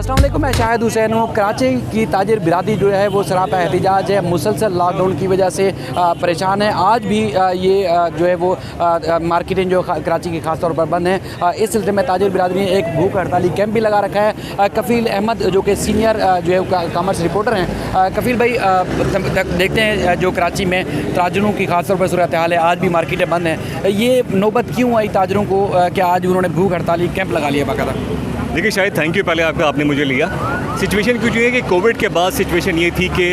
अस्सलाम वालेकुम, मैं शाहिद हुसैन हूँ। कराची की ताजिर बिरादरी जो है वो सरापा एहतिजाज है। मुसलसल लॉकडाउन की वजह से परेशान है। आज भी ये जो है वो मार्केटें जो कराची की खास तौर पर बंद हैं। इस सिलसिले में ताजिर बिरादरी ने एक भूख हड़ताली कैंप भी लगा रखा है। कफ़ील अहमद जो कि सीनियर जो है कॉमर्स रिपोर्टर हैं। कफ़ील भाई, देखते हैं जो कराची में ताजरों की खास तौर पर सूरत हाल है, आज भी मार्केटें बंद हैं। ये नौबत क्यों आई ताजरों को कि आज उन्होंने भूख हड़ताली कैंप लगा लिया बाकायदा? देखिए शायद थैंक यू पहले आपने मुझे लिया। सिचुएशन कुछ है कि कोविड के बाद सिचुएशन ये थी कि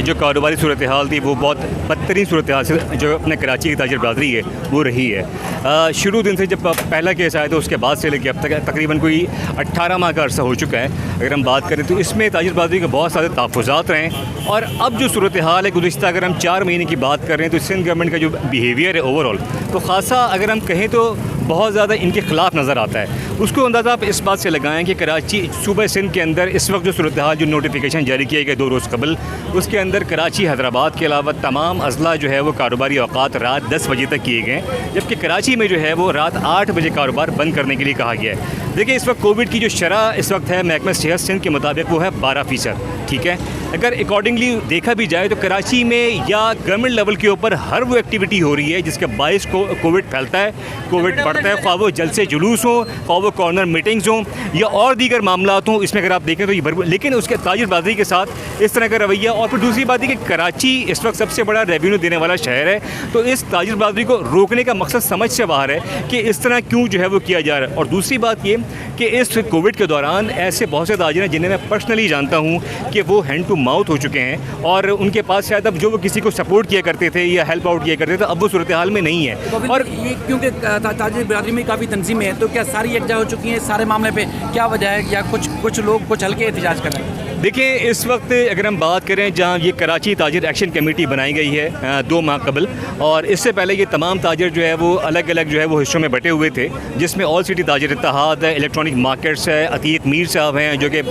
जो कारोबारी सूरत हाल थी वो बहुत बदतरीन सूरत हाल से जो अपने कराची की ताजिर बिरादरी है वो रही है। शुरू दिन से जब पहला केस आया तो उसके बाद से लेकर अब तक तकरीबन कोई 18 माह का अरसा हो चुका है। अगर हम बात करें तो इसमें ताजिर बिरादरी के बहुत सारे तहफ़्फ़ुज़ात रहे हैं। और अब जो सूरत हाल है गुज़िश्ता अगर हम 4 महीने की बात कर रहे हैं तो सिंध गवर्नमेंट का जो बिहेवियर है ओवरऑल तो ख़ासा अगर हम कहें तो बहुत ज़्यादा इनके ख़िलाफ़ नज़र आता है। उसको अंदाज़ा आप इस बात से लगाएं कि कराची सूबे सिंध के अंदर इस वक्त जो सूरत हाल जो नोटिफिकेशन जारी किए गए 2 रोज़ कबल, उसके अंदर कराची हैदराबाद के अलावा तमाम अज़ला जो है वो कारोबारी औक़ात रात 10 बजे तक किए गए, जबकि कराची में जो है वो रात 8 बजे कारोबार बंद करने के लिए कहा गया है। देखिए इस वक्त कोविड की जो शरह इस वक्त है महकमा सेहत सिंध के मुताबिक वो है 12%। ठीक है, अगर अकॉर्डिंगली देखा भी जाए तो कराची में या गवर्नमेंट लेवल के ऊपर हर वो एक्टिविटी हो रही है जिसके बायस को कोविड फैलता है, कोविड बढ़ता है, ख्वाह वो जलसे जुलूस हों, ख्वाह वो कॉर्नर मीटिंग्स हों या और दीगर मामलात हों। इसमें अगर आप देखें तो ये भरपूर, लेकिन उसके ताजिर बिरादरी के साथ इस तरह का रवैया। और फिर दूसरी बात है कि कराची इस वक्त सबसे बड़ा रेवेन्यू देने वाला शहर है, तो इस ताजिर बिरादरी को रोकने का मकसद समझ से बाहर है कि इस तरह क्यों जो है वो किया जा रहा है। और दूसरी बात ये कि इस कोविड के दौरान ऐसे बहुत से ताजिर हैं जिन्हें मैं पर्सनली जानता हूँ कि वो हैंड टू माउथ हो चुके हैं और उनके पास शायद अब जो वो किसी को सपोर्ट किया करते थे या हेल्प आउट किया करते थे अब वो सूरत हाल में नहीं है। तो और ये क्योंकि ताजिर बिरादरी में काफ़ी तंजीमें हैं, तो क्या सारी एकजा हो चुकी हैं सारे मामले पे? क्या वजह है या कुछ लोग कुछ हल्के एहतिजाज कर रहे हैं? देखिए इस वक्त अगर हम बात करें जहाँ ये कराची ताजिर एक्शन कमेटी बनाई गई है 2 माह कबल, और इससे पहले ये तमाम ताजिर जो है वो अलग अलग जो है वो हिस्सों में बटे हुए थे, जिसमें ऑल सिटी ताजिर इत्तेहाद है, इलेक्ट्रॉनिक मार्केट्स है, अतीक मीर साहब हैं जो कि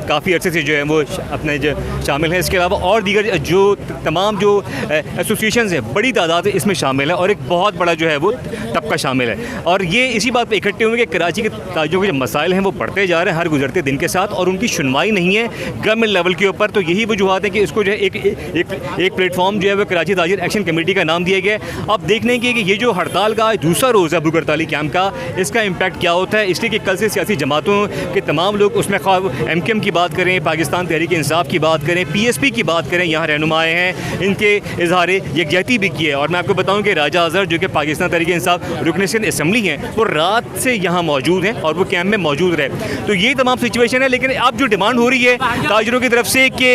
काफ़ी अर्से से जो है वो अपने जो शामिल हैं। इसके अलावा और दीगर जो तमाम जो एसोसिएशन है बड़ी तादाद है इसमें शामिल है और एक बहुत बड़ा जो है वो तबका शामिल है। और ये इसी बात पर इकट्ठे हुए कि कराची के ताजिरों के जो मसाइल हैं वो बढ़ते जा रहे हैं हर गुजरते दिन के साथ और उनकी सुनवाई नहीं है गवर्नमेंट लेवल के ऊपर। तो यही वजूहत है कि इसको जो है एक प्लेटफॉर्म जो है वो कराची ताजिर एक्शन कमेटी का नाम दिया गया है। अब देखने की कि ये जो हड़ताल का दूसरा रोज़ है भूख हड़ताली कैंप का, इसका इम्पैक्ट क्या होता है, इसलिए कि कल से सियासी जमातों के तमाम लोग उसमें MKM की बात करें, पाकिस्तान तहरीक इंसाफ की बात करें, PSP की बात करें, यहाँ रहनुमाएँ हैं, इनके इजहार यकजहती भी किए। और मैं आपको बताऊँ कि राजा अजहर जो कि पाकिस्तान तहरीक इंसाफ रुकन सिंध असम्बली हैं वो रात से यहाँ मौजूद हैं और वो कैंप में मौजूद रहे। तो ये तमाम सिचुएशन है। लेकिन अब जो डिमांड हो रही है ताजिरों की तरफ से कि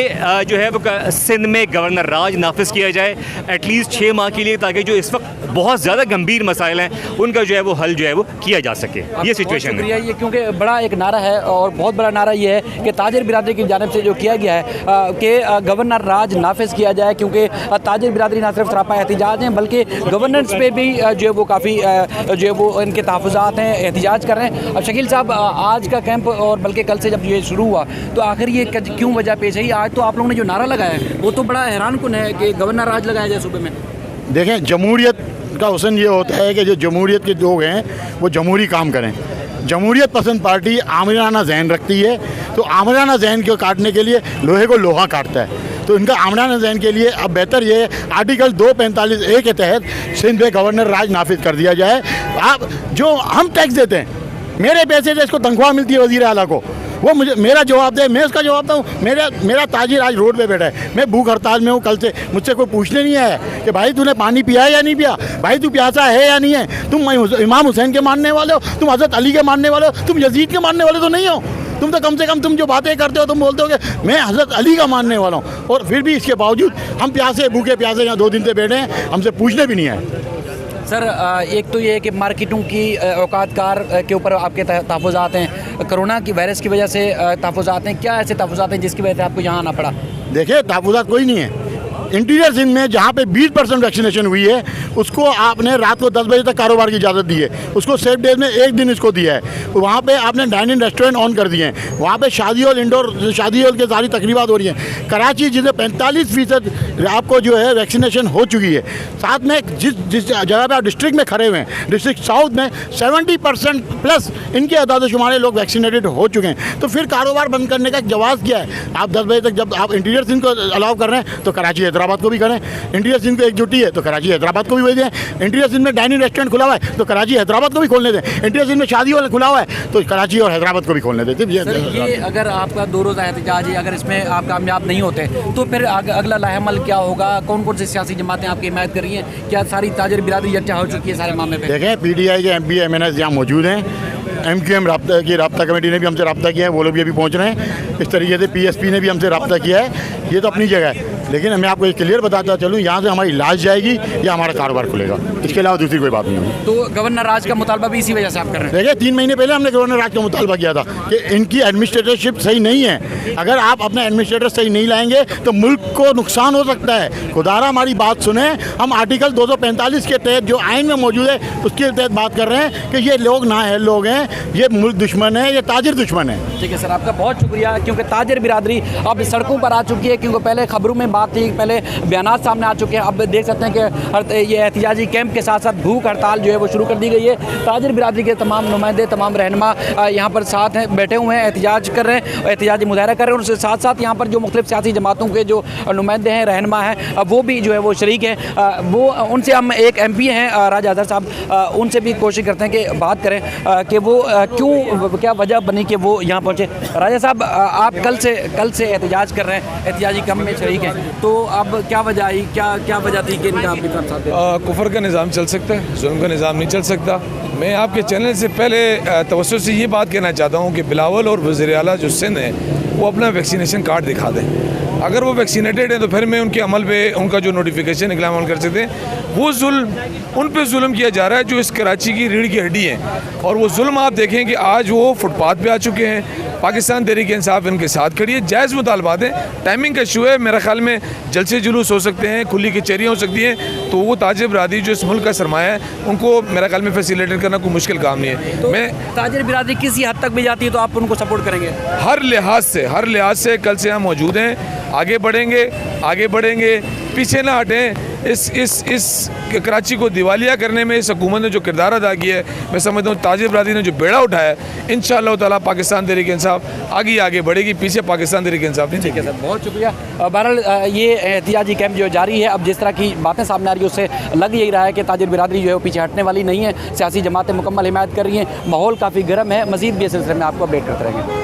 जो है वो सिंध में गवर्नर राज नाफिज किया जाए एटलीस्ट 6 माह के लिए, ताकि जो इस वक्त बहुत ज़्यादा गंभीर मसाइल हैं उनका जो है वो हल जो है वो किया जा सके। ये सिचुएशन है। ये क्योंकि बड़ा एक नारा है और बहुत बड़ा नारा ये है कि ताजिर बिरादरी की जानिब से जो किया गया है कि गवर्नर राज नाफिज किया जाए, क्योंकि ताजिर बिरादरी ना सिर्फ सरापा एहतिजाज हैं बल्कि गवर्नेंस पे भी जो है वो काफ़ी जो है वो इनके तहफ़्फ़ुज़ात हैं, एहतिजाज कर रहे हैं। अब शकील साहब, आज का कैंप और बल्कि कल से जब ये शुरू हुआ तो आखिर ये क्यों वजह पेश है? आज तो आप लोगों ने जो नारा लगाया है वो तो बड़ा हैरान कुन है कि गवर्नर राज लगाया जाए सूबे में। देखें, जमहूरियत का हुस्न ये होता है कि जो जमहूरियत के लोग हैं वो जमहूरी काम करें। जमहूरियत पसंद पार्टी आमराना जहन रखती है, तो आमराना जहन को काटने के लिए लोहे को लोहा काटता है। तो इनका आमराना जहन के लिए अब बेहतर ये है आर्टिकल 245A के तहत सिंध में गवर्नर राज नाफिज कर दिया जाए। आप जो हम टैक्स देते हैं, मेरे पैसे से इसको तनख्वाह मिलती है वज़ीर आला को, वो मुझे मेरा जवाब दे, मैं उसका जवाब दूँ। मेरा ताजिर आज रोड पे बैठा है, मैं भूख हड़ताल में हूँ। कल से मुझसे कोई पूछने नहीं आया कि भाई तूने पानी पिया है या नहीं पिया, भाई तू प्यासा है या नहीं है। तुम इमाम हुसैन के मानने वाले हो, तुम हज़रत अली के मानने वाले हो, तुम यजीद के मानने वाले तो नहीं हो। तुम तो कम से कम तुम जो बातें करते हो तुम बोलते हो कि मैं हज़रत अली का मानने वाला हूँ, और फिर भी इसके बावजूद हम प्यासे भूखे प्यासे यहाँ 2 दिन से बैठे हैं, हमसे पूछने भी नहीं आए। सर, एक तो ये है कि मार्केटों की औकातकार के ऊपर आपके तहफ़्फ़ुज़ात हैं, कोरोना की वायरस की वजह से तहफ़्फ़ुज़ात हैं। क्या ऐसे तहफ़्फ़ुज़ात हैं जिसकी वजह से आपको यहाँ आना पड़ा? देखिए, तहफ़्फ़ुज़ात कोई नहीं है। इंटीरियर सिंध में जहाँ पे 20% वैक्सीनेशन हुई है उसको आपने रात को 10 बजे तक कारोबार की इजाज़त दी है, उसको सेफ डेज में एक दिन इसको दिया है। वहाँ पे आपने डाइनिंग रेस्टोरेंट ऑन कर दिए हैं, वहाँ पे शादी हॉल, इंडोर शादी हॉल की सारी तकरीबात हो रही हैं। कराची जिसे 45% आपको जो है वैक्सीनेशन हो चुकी है, साथ में जिस जगह पे आप डिस्ट्रिक्ट में खड़े हुए हैं, डिस्ट्रिक्ट साउथ में 70% प्लस इनके अदाद शुमारे लोग वैक्सीनेटेड हो चुके हैं। तो फिर कारोबार बंद करने का जवाब क्या है? आप 10 बजे तक जब आप इंटीरियर सिंध को अलाउ कर रहे हैं तो कराची हैदराबाद को भी करें। इंटीरियर सिंध को एकजुटी है तो कराची हैदराबाद को भी भेज दें। इंटीरियर सिंध में डाइनिंग रेस्टोरेंट खुला हुआ है तो कराची हैदराबाद को भी खोलने दें। इंटीरियर सिंध में शादी हॉल खुला हुआ है तो कराची और हैदराबाद को भी खोलने देते। ये अगर आपका 2 रोज़ा एहतजाज है, अगर इसमें आप कामयाब नहीं होते तो फिर अगला लाहेमल क्या होगा? कौन कौन सी सियासी जमातें आपकी हिमायत कर रही हैं? क्या सारी ताजर बिरादरी यकजा हो चुकी है सारे मामले पे? देखें, PTI के MP MNS यहाँ मौजूद हैं, MQM राब्ता कमेटी ने भी हमसे रब्ता किया है, वो लोग भी अभी पहुँच रहे हैं। इस तरीके से PSP ने भी हमसे रब्ता किया है। ये तो अपनी जगह है, लेकिन मैं आपको एक क्लियर बताता चलूँ, यहाँ से हमारी लाश जाएगी या हमारा कारोबार खुलेगा, इसके अलावा दूसरी कोई बात नहीं होगी। तो गवर्नर राज का मुतालबा भी इसी वजह से आप कर रहे हैं? देखिए, 3 महीने पहले हमने गवर्नर राज का मुतालबा किया था कि इनकी एडमिनिस्ट्रेटरशिप सही नहीं है। अगर आप अपना एडमिनिस्ट्रेटर सही नहीं लाएंगे तो मुल्क को नुकसान हो सकता है। खुदारा हमारी बात सुने, हम आर्टिकल 245 के तहत जो आइन में मौजूद है उसके तहत बात कर रहे हैं कि ये लोग नाअहल लोग हैं, ये मुल्क दुश्मन है, ये ताजिर दुश्मन है। ठीक है सर, आपका बहुत शुक्रिया, क्योंकि ताजिर बिरादरी अब सड़कों पर आ चुकी है। क्योंकि पहले खबरों में बात थी, पहले बयानात सामने आ चुके हैं। अब देख सकते हैं कि ये एहतिजाजी कैंप के साथ साथ भूख हड़ताल जो है वो शुरू कर दी गई है। ताजिर बिरादरी के तमाम नुमाइंदे, तमाम रहनुमा यहाँ पर साथ हैं, बैठे हुए हैं, एहतिजाज कर रहे हैं, एहतिजाजी मुजाहरा कर रहे हैं। उसके साथ साथ यहाँ पर जो मुख्तलिफ सियासी जमातों के जो नुमाइंदे हैं, रहनुमा हैं, वो भी जो है वो शरीक हैं। वो उनसे हम एक MP हैं राजा अजहर साहब, उनसे भी कोशिश करते हैं कि बात करें कि वो क्यों, क्या वजह बनी कि वो यहाँ पहुँचे। राजा साहब, आप कल से एहतिजाज कर रहे हैं, एहतिजाजी कैंप में शरीक हैं, तो अब क्या वजह आई, क्या वजह थी कि इनका आपकी तरफ साथ? कुफर का निज़ाम चल सकता है, जुल्म का निज़ाम नहीं चल सकता। मैं आपके चैनल से पहले तवज्जो से ये बात कहना चाहता हूँ कि बिलावल और वज़ीर आला जो सिंध हैं वो अपना वैक्सीनेशन कार्ड दिखा दें। अगर वो वैक्सीनेटेड हैं तो फिर मैं उनके अमल पे उनका जो नोटिफिकेशन निकला अमल कर सकते हैं। वो जुल्म उन पे जुल्म किया जा रहा है जो इस कराची की रीढ़ की हड्डी है, और वो जुल्म आप देखें कि आज वो फुटपाथ पे आ चुके हैं। पाकिस्तान तहरीक इंसाफ इनके साथ खड़ी है। जायज़ मुतालबात है, टाइमिंग का इशू है। मेरा ख्याल में जलसे जुलूस हो सकते हैं, खुली कचहरियाँ हो सकती हैं, तो वो ताजिर बिरादरी जो इस मुल्क का सरमाया है उनको मेरा ख्याल में फैसिलिटेट करना कोई मुश्किल काम नहीं है। तो मैं ताजिर बिरादरी किसी हद तक भी जाती है तो आप उनको सपोर्ट करेंगे? हर लिहाज से कल से हम मौजूद हैं, आगे बढ़ेंगे, पीछे ना हटें। इस कराची को दिवालिया करने में इस हुकूमत ने जो किरदार अदा किया है, मैं समझता हूँ ताजिर बिरादरी ने जो बेड़ा उठाया है, इंशाअल्लाह ताला पाकिस्तान तहरीक इंसाफ आगे बढ़ेगी, पीछे पाकिस्तान तहरीक इंसाफ नहीं। ठीक है सर, बहुत शुक्रिया। बहरहाल ये एहतिजाजी कैंप जो जारी है, अब जिस तरह की बातें सामने आ रही है उससे लग यही रहा है कि ताजिर बिरादरी जो है वो पीछे हटने वाली नहीं है। सियासी जमातें मुकम्मल हिमायत कर रही हैं, माहौल काफ़ी गर्म है। मज़ीद भी इस सिलसिले में आपको अपडेट करते रहेंगे।